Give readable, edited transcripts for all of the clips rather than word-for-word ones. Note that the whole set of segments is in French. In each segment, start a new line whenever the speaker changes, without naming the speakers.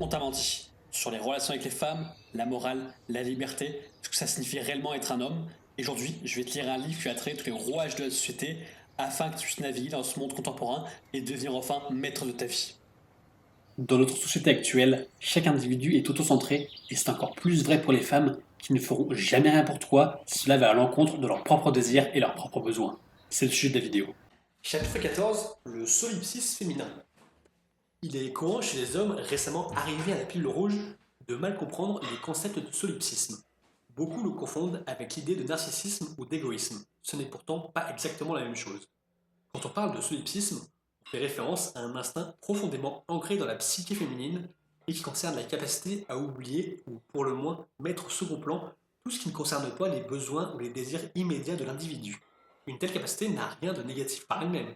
On t'a menti. Sur les relations avec les femmes, la morale, la liberté, ce que ça signifie réellement être un homme. Et aujourd'hui, je vais te lire un livre qui va traiter tous les rouages de la société afin que tu puisses naviguer dans ce monde contemporain et devenir enfin maître de ta vie. Dans notre société actuelle, chaque individu est autocentré et c'est encore plus vrai pour les femmes qui ne feront jamais rien pour toi si cela va à l'encontre de leurs propres désirs et leurs propres besoins. C'est le sujet de la vidéo. Chapitre 14, le solipsisme féminin. Il est courant chez les hommes récemment arrivés à la pile rouge de mal comprendre les concepts de solipsisme. Beaucoup le confondent avec l'idée de narcissisme ou d'égoïsme. Ce n'est pourtant pas exactement la même chose. Quand on parle de solipsisme, on fait référence à un instinct profondément ancré dans la psyché féminine et qui concerne la capacité à oublier ou pour le moins mettre au second plan tout ce qui ne concerne pas les besoins ou les désirs immédiats de l'individu. Une telle capacité n'a rien de négatif par elle-même.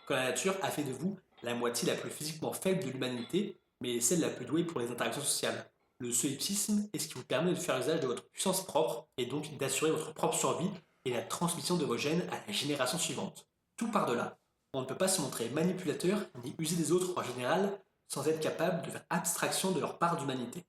Quand la nature a fait de vous la moitié la plus physiquement faible de l'humanité, mais celle la plus douée pour les interactions sociales. Le solipsisme est ce qui vous permet de faire usage de votre puissance propre et donc d'assurer votre propre survie et la transmission de vos gènes à la génération suivante. Tout part de là. On ne peut pas se montrer manipulateur ni user des autres en général sans être capable de faire abstraction de leur part d'humanité.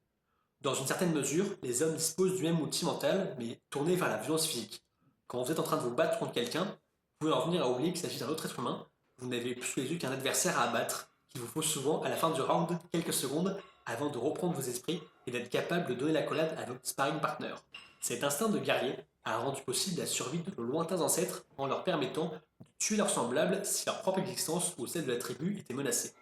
Dans une certaine mesure, les hommes disposent du même outil mental, mais tourné vers la violence physique. Quand vous êtes en train de vous battre contre quelqu'un, vous pouvez en venir à oublier qu'il s'agit d'un autre être humain, vous n'avez plus sous les yeux qu'un adversaire à abattre, qu'il vous faut souvent à la fin du round quelques secondes avant de reprendre vos esprits et d'être capable de donner l'accolade à votre sparring partner. Cet instinct de guerrier a rendu possible la survie de nos lointains ancêtres en leur permettant de tuer leurs semblables si leur propre existence ou celle de la tribu était menacée.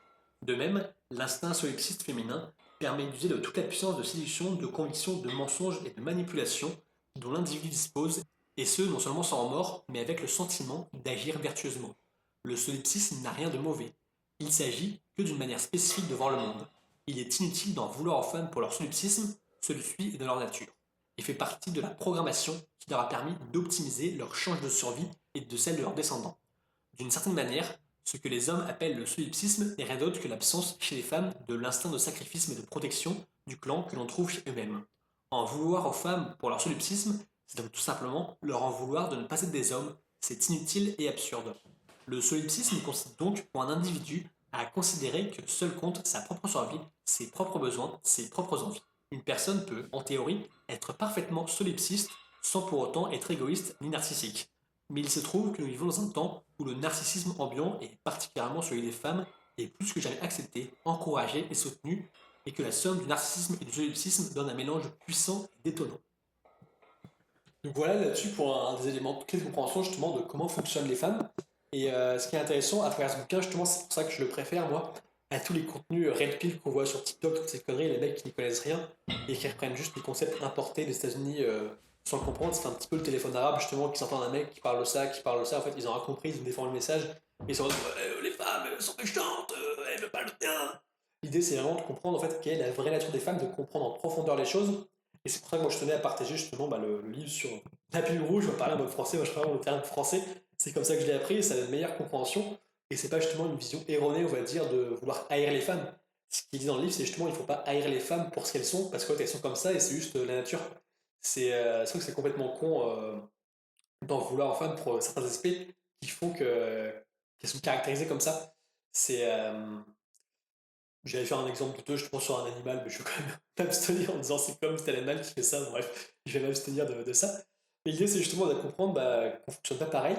De même, l'instinct solipsiste féminin permet d'user de toute la puissance de séduction, de conviction, de mensonge et de manipulation dont l'individu dispose, et ce non seulement sans remords, mais avec le sentiment d'agir vertueusement. Le solipsisme n'a rien de mauvais. Il s'agit que d'une manière spécifique de voir le monde. Il est inutile d'en vouloir aux femmes pour leur solipsisme, celui-ci est de leur nature, et fait partie de la programmation qui leur a permis d'optimiser leur change de survie et de celle de leurs descendants. D'une certaine manière, ce que les hommes appellent le solipsisme n'est rien d'autre que l'absence chez les femmes de l'instinct de sacrifice et de protection du clan que l'on trouve chez eux-mêmes. En vouloir aux femmes pour leur solipsisme, c'est donc tout simplement leur en vouloir de ne pas être des hommes, c'est inutile et absurde. Le solipsisme consiste donc pour un individu à considérer que seul compte sa propre survie, ses propres besoins, ses propres envies. Une personne peut, en théorie, être parfaitement solipsiste sans pour autant être égoïste ni narcissique. Mais il se trouve que nous vivons dans un temps où le narcissisme ambiant, et particulièrement celui des femmes, est plus que jamais accepté, encouragé et soutenu, et que la somme du narcissisme et du solipsisme donne un mélange puissant et détonnant. Donc voilà là-dessus pour un des éléments de clé de compréhension justement de comment fonctionnent les femmes. Et ce qui est intéressant à travers ce bouquin, justement, c'est pour ça que je le préfère, moi, à tous les contenus Red Pill qu'on voit sur TikTok, toutes ces conneries, les mecs qui n'y connaissent rien et qui reprennent juste des concepts importés des États-Unis sans le comprendre. C'est un petit peu le téléphone arabe, justement, qui s'entend un mec qui parle de ça, qui parle de ça. En fait, ils ont rien compris, ils défendent le message. Et ils sont en mode, ouais, les femmes, elles sont méchantes, elles veulent pas le bien. L'idée, c'est vraiment de comprendre en fait quelle est la vraie nature des femmes, de comprendre en profondeur les choses. Et c'est pour ça que moi je tenais à partager justement le livre sur la pilule rouge. Je vais parler en mode français, moi je parle le terme français. C'est comme ça que je l'ai appris, ça a une meilleure compréhension. Et c'est pas justement une vision erronée, on va dire, de vouloir haïr les femmes. Ce qu'il dit dans le livre, c'est justement il faut pas haïr les femmes pour ce qu'elles sont, parce qu'elles sont comme ça et c'est juste la nature. C'est vrai que c'est complètement con d'en vouloir aux femmes pour certains aspects qui font qu'elles sont caractérisées comme ça. C'est. J'allais faire un exemple de deux, je pense, sur un animal, mais je vais quand même m'abstenir en disant c'est comme cet animal qui fait ça. Bon, bref, je vais m'abstenir de ça. Mais l'idée, c'est justement de comprendre qu'on ne fonctionne pas pareil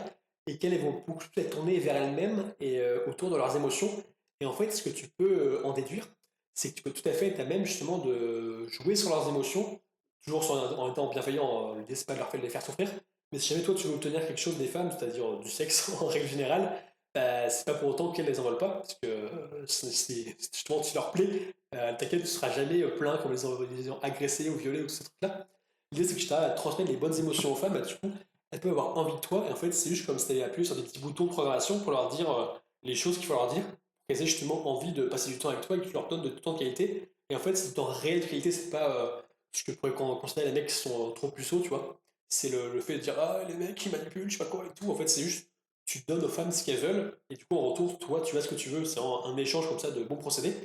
et qu'elles vont beaucoup plus être tournées vers elles-mêmes et autour de leurs émotions. Et en fait, ce que tu peux en déduire, c'est que tu peux tout à fait être à même justement de jouer sur leurs émotions, toujours en étant bienveillant. L'idée, c'est pas de leur faire de les faire souffrir. Mais si jamais toi, tu veux obtenir quelque chose des femmes, c'est-à-dire du sexe en règle générale, bah, c'est pas pour autant qu'elles les en veulent pas, parce que justement, tu leur plais, t'inquiète, tu seras jamais plein comme les ayant agressés ou violés ou tous ces trucs-là. L'idée, c'est que je t'arrive à transmettre les bonnes émotions aux femmes, bah, du coup, elles peuvent avoir envie de toi, et en fait, c'est juste comme si tu avais appuyé sur des petits boutons de programmation pour leur dire les choses qu'il faut leur dire, pour qu'elles aient justement envie de passer du temps avec toi et que tu leur donnes de temps de qualité. Et en fait, c'est du temps réel de qualité, c'est pas ce que pourrait considérer les mecs qui sont trop puceaux, tu vois. C'est le fait de dire ah, les mecs qui manipulent, je sais pas quoi et tout. En fait, c'est juste tu donnes aux femmes ce qu'elles veulent, et du coup, en retour, toi, tu as ce que tu veux. C'est un échange comme ça de bons procédés.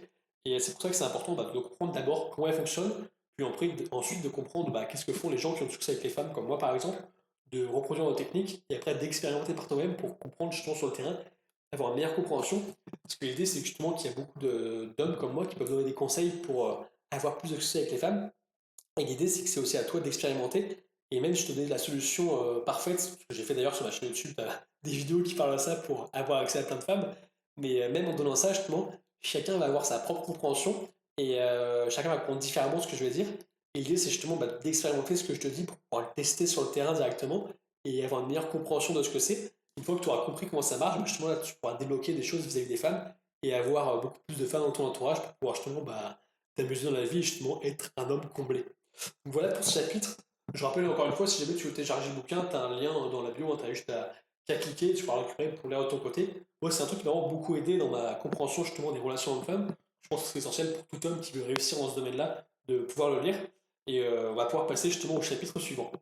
Et c'est pour ça que c'est important de comprendre d'abord comment elles fonctionnent, puis ensuite de comprendre qu'est-ce que font les gens qui ont du succès avec les femmes, comme moi par exemple, de reproduire nos techniques, et après d'expérimenter par toi-même pour comprendre justement sur le terrain, avoir une meilleure compréhension. Parce que l'idée, c'est justement qu'il y a beaucoup d'hommes comme moi qui peuvent donner des conseils pour
avoir plus de succès avec les femmes. Et l'idée, c'est que c'est aussi à toi d'expérimenter. Et même, je te donne la solution parfaite, ce que j'ai fait d'ailleurs sur ma chaîne YouTube, t'as des vidéos qui parlent de ça pour avoir accès à plein de femmes. Mais même en donnant ça, justement, chacun va avoir sa propre compréhension et chacun va comprendre différemment ce que je vais dire. Et l'idée, c'est justement d'expérimenter ce que je te dis pour pouvoir le tester sur le terrain directement et avoir une meilleure compréhension de ce que c'est. Une fois que tu auras compris comment ça marche, justement, là, tu pourras débloquer des choses vis-à-vis des femmes et avoir beaucoup plus de femmes dans ton entourage pour pouvoir justement t'amuser dans la vie et justement être un homme comblé. Donc voilà pour ce chapitre. Je rappelle encore une fois, si jamais tu veux télécharger le bouquin, tu as un lien dans la bio, hein, tu as juste qu'à cliquer, tu pourras le récupérer pour lire de ton côté. Moi, c'est un truc qui m'a vraiment beaucoup aidé dans ma compréhension justement des relations hommes-femmes. Je pense que c'est essentiel pour tout homme qui veut réussir dans ce domaine-là de pouvoir le lire. Et on va pouvoir passer justement au chapitre suivant.